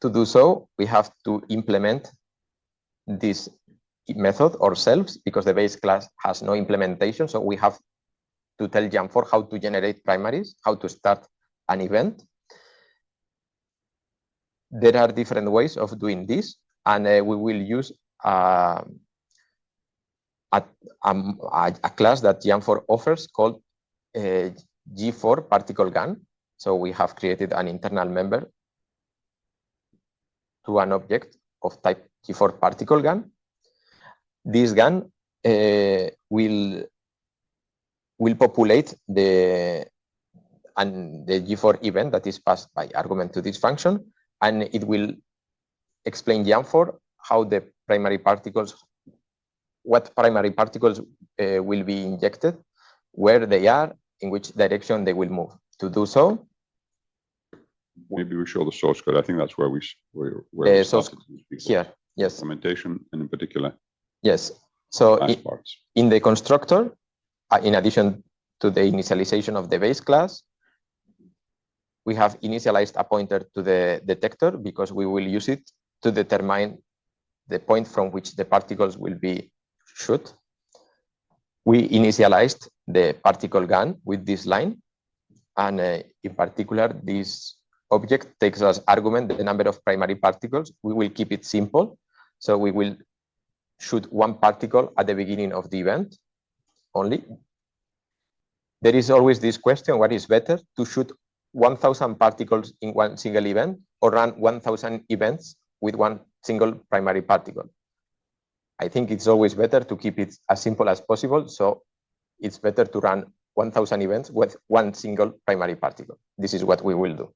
To do so, we have to implement this method ourselves because the base class has no implementation. So we have to tell Jam4 how to generate primaries, how to start an event. There are different ways of doing this, and we will use a class that Jam4 offers called G4 particle gun. So we have created an internal member to an object of type G4 particle gun. This gun will populate and the G4 event that is passed by argument to this function, and it will explain Jam4 how the primary particles, what primary particles will be injected, where they are, in which direction they will move. To do so, maybe we show the source code. I think that's where we source here. Yes. Implementation, and in particular. Yes. So in the constructor, in addition to the initialization of the base class, we have initialized a pointer to the detector because we will use it to determine the point from which the particles will be shot. We initialized the particle gun with this line, and in particular, this object takes as argument the number of primary particles. We will keep it simple, so we will shoot one particle at the beginning of the event only. There is always this question: what is better, to shoot 1,000 particles in one single event or run 1,000 events with one single primary particle? I think it's always better to keep it as simple as possible. So it's better to run 1,000 events with one single primary particle. This is what we will do.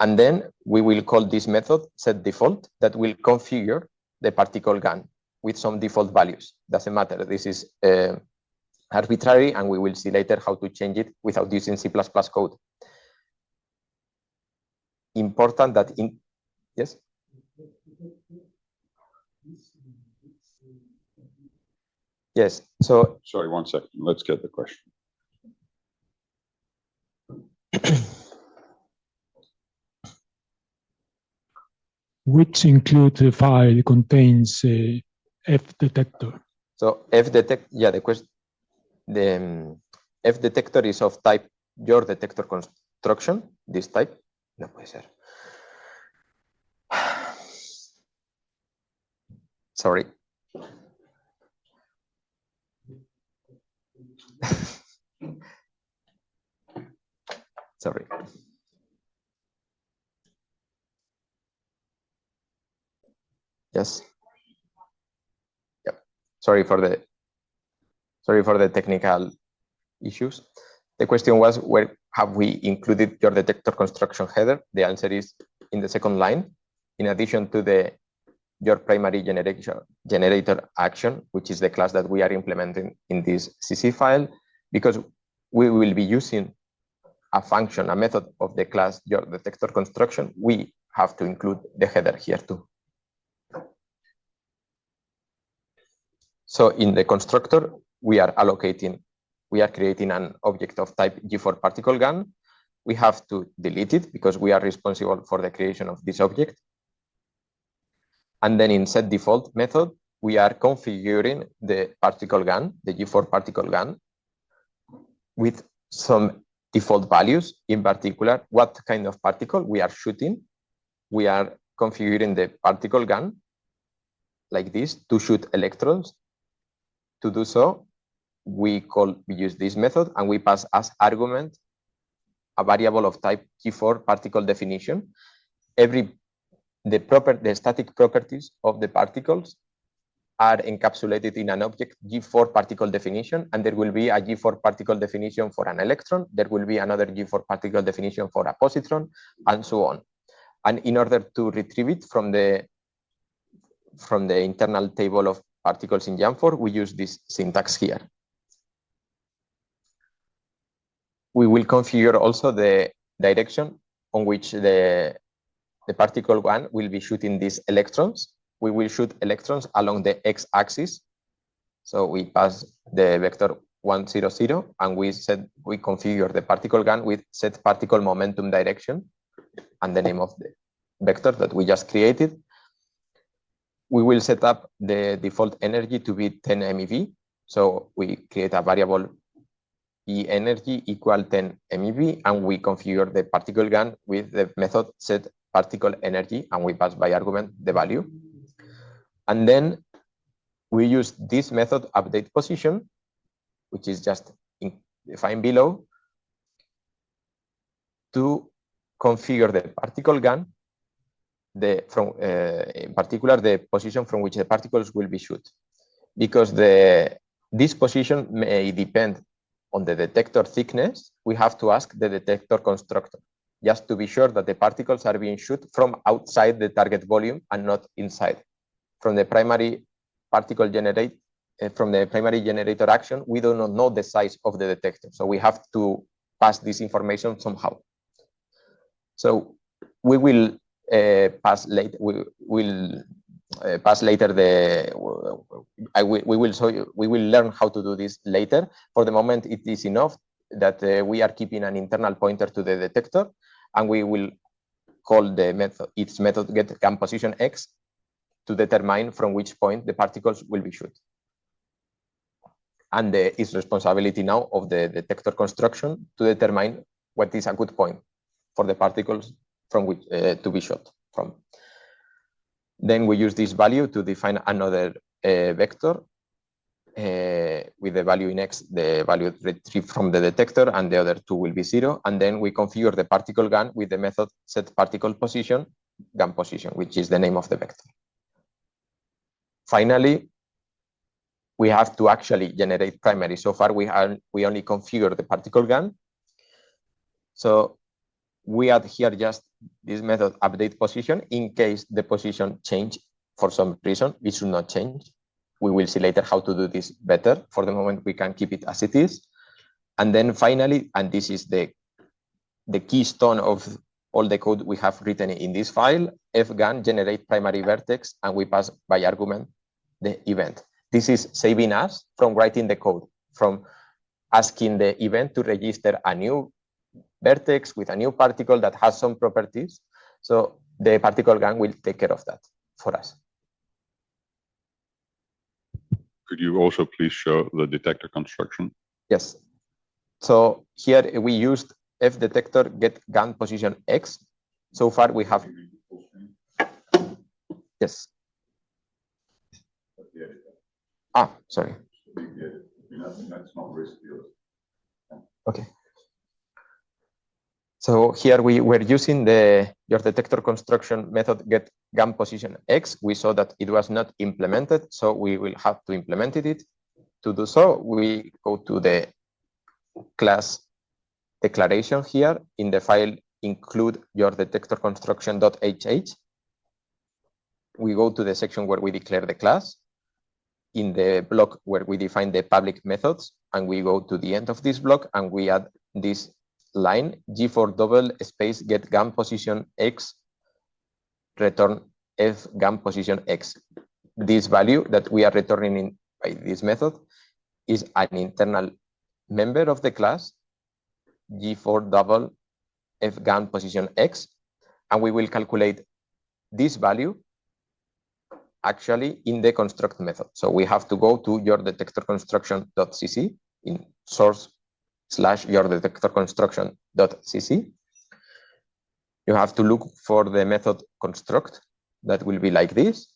And then we will call this method setDefault that will configure the particle gun with some default values. Doesn't matter. This is arbitrary, and we will see later how to change it without using C++ code. Important that in, yes? Yes, so. Sorry, 1 second. Let's get the question. Which include file contains fdetector. So fdetector, yeah, the question, the fdetector is of type your detector construction, this type. No puede ser. Sorry. Sorry. Yes. Yep. Sorry for the technical issues. The question was, where have we included your detector construction header? The answer is in the second line, in addition to the your primary generator action, which is the class that we are implementing in this CC file, because we will be using a function, a method of the class your detector construction. We have to include the header here too. So in the constructor, we are creating an object of type G4 particle gun. We have to delete it because we are responsible for the creation of this object. And then in setDefault method, we are configuring the particle gun, the G4 particle gun, with some default values. In particular, what kind of particle we are shooting. We are configuring the particle gun like this to shoot electrons. To do so, we use this method, and we pass as argument a variable of type G4 particle definition. The static properties of the particles are encapsulated in an object G4 particle definition, and there will be a G4 particle definition for an electron. There will be another G4 particle definition for a positron, and so on. And in order to retrieve it from the internal table of particles in Jam4, we use this syntax here. We will configure also the direction on which the particle one will be shooting these electrons. We will shoot electrons along the x-axis. So we pass the vector 1, 0, 0, and we configure the particle gun with set particle momentum direction and the name of the vector that we just created. We will set up the default energy to be 10 MeV. So we create a variable E energy equal 10 MeV, and we configure the particle gun with the method set particle energy, and we pass by argument the value. And then we use this method update position, which is just defined below, to configure the particle gun, in particular the position from which the particles will be shot, because this position may depend on the detector thickness, we have to ask the detector constructor, just to be sure that the particles are being shot from outside the target volume and not inside. From the primary particle generate, from the primary generator action, we do not know the size of the detector. So we have to pass this information somehow. So we will pass later. We will pass later we will show you. We will learn how to do this later. For the moment, it is enough that we are keeping an internal pointer to the detector, and we will call the method its method get GAN position x to determine from which point the particles will be shot. And it's responsibility now of the detector construction to determine what is a good point for the particles from which to be shot from. Then we use this value to define another vector with the value in x, the value retrieved from the detector, and the other two will be 0. And then we configure the particle GAN with the method set particle position, GAN position, which is the name of the vector. Finally, we have to actually generate primary. So far, we only configure the particle GAN. So we add here just this method update position in case the position change for some reason. It should not change. We will see later how to do this better. For the moment, we can keep it as it is. And then finally, and this is the keystone of all the code we have written in this file, fgan generate primary vertex, and we pass by argument the event. This is saving us from writing the code, from asking the event to register a new vertex with a new particle that has some properties. So the particle GAN will take care of that for us. Could you also please show the detector construction? Yes. So here we used f detector get GAN position x. So far we have. Yes. Ah, sorry. Okay. So here we were using your detector construction method get GAN position x. We saw that it was not implemented, so we will have to implement it. To do so, we go to the class declaration here in the file include your detector construction.sh. We go to the section where we declare the class. In the block where we define the public methods, and we go to the end of this block and we add this line g4 double space get GAN position x return f GAN position x. This value that we are returning in by this method is an internal member of the class g4 double f GAN position x, and we will calculate this value actually in the construct method. So we have to go to your detector construction.cc in source/your detector construction.cc. You have to look for the method construct that will be like this.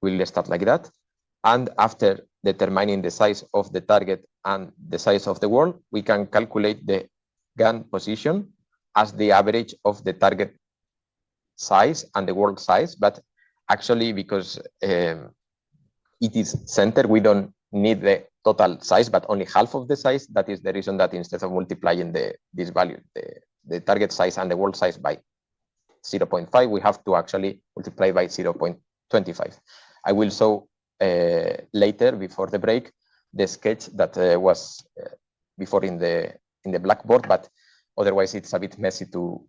We'll start like that. And after determining the size of the target and the size of the world, we can calculate the GAN position as the average of the target size and the world size, but actually because it is centered, we don't need the total size, but only half of the size. That is the reason that instead of multiplying this value, the target size and the world size by 0.5, we have to actually multiply by 0.25. I will show later, before the break, the sketch that was before in the blackboard, but otherwise it's a bit messy to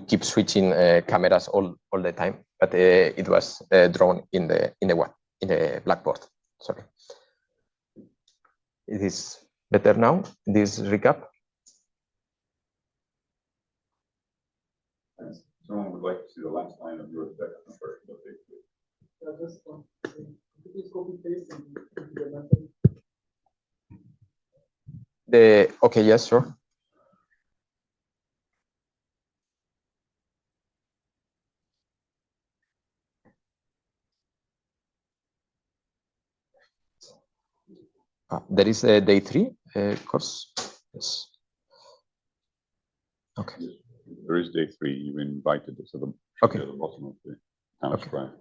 keep switching cameras all the time. But it was drawn in the blackboard. Sorry. It is better now. This recap. Someone would like to see the last line of your text. Okay, yes, sure. There is a day 3 course. Yes. Okay. There is day 3. You invited us at the bottom of the town square.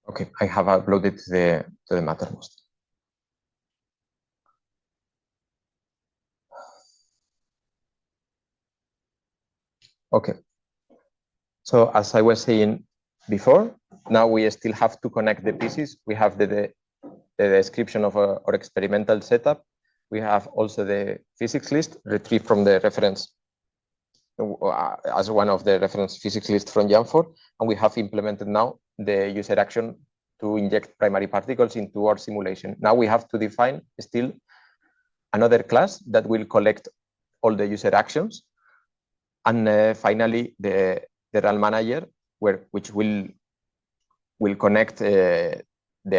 Okay, I have uploaded to the Mattermost. Okay. So as I was saying before, now we still have to connect the pieces. We have the description of our experimental setup. We have also the physics list retrieved from the reference as one of the reference physics lists from Janford, and we have implemented now the user action to inject primary particles into our simulation. Now we have to define still another class that will collect all the user actions, and finally the run manager, which will connect the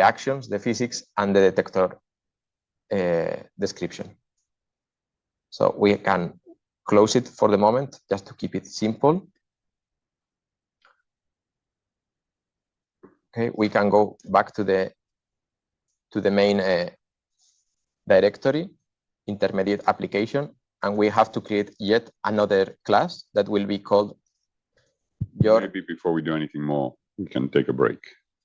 actions, the physics, and the detector description. So we can close it for the moment, just to keep it simple. Okay, we can go back to the main directory, intermediate application, and we have to create yet another class that will be called your. Maybe before we do anything more, we can take a break.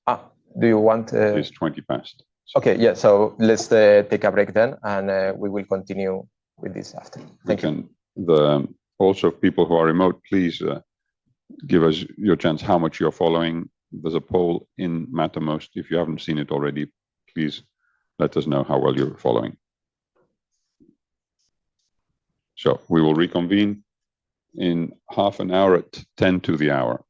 Do you want? It's 20 past. So. Okay, yeah. So let's take a break then, and we will continue with this after. Thank you. Also, people who are remote, please give us your chance how much you're following. There's a poll in Mattermost. If you haven't seen it already, please let us know how well you're following. So we will reconvene in half an hour at 10 to the hour.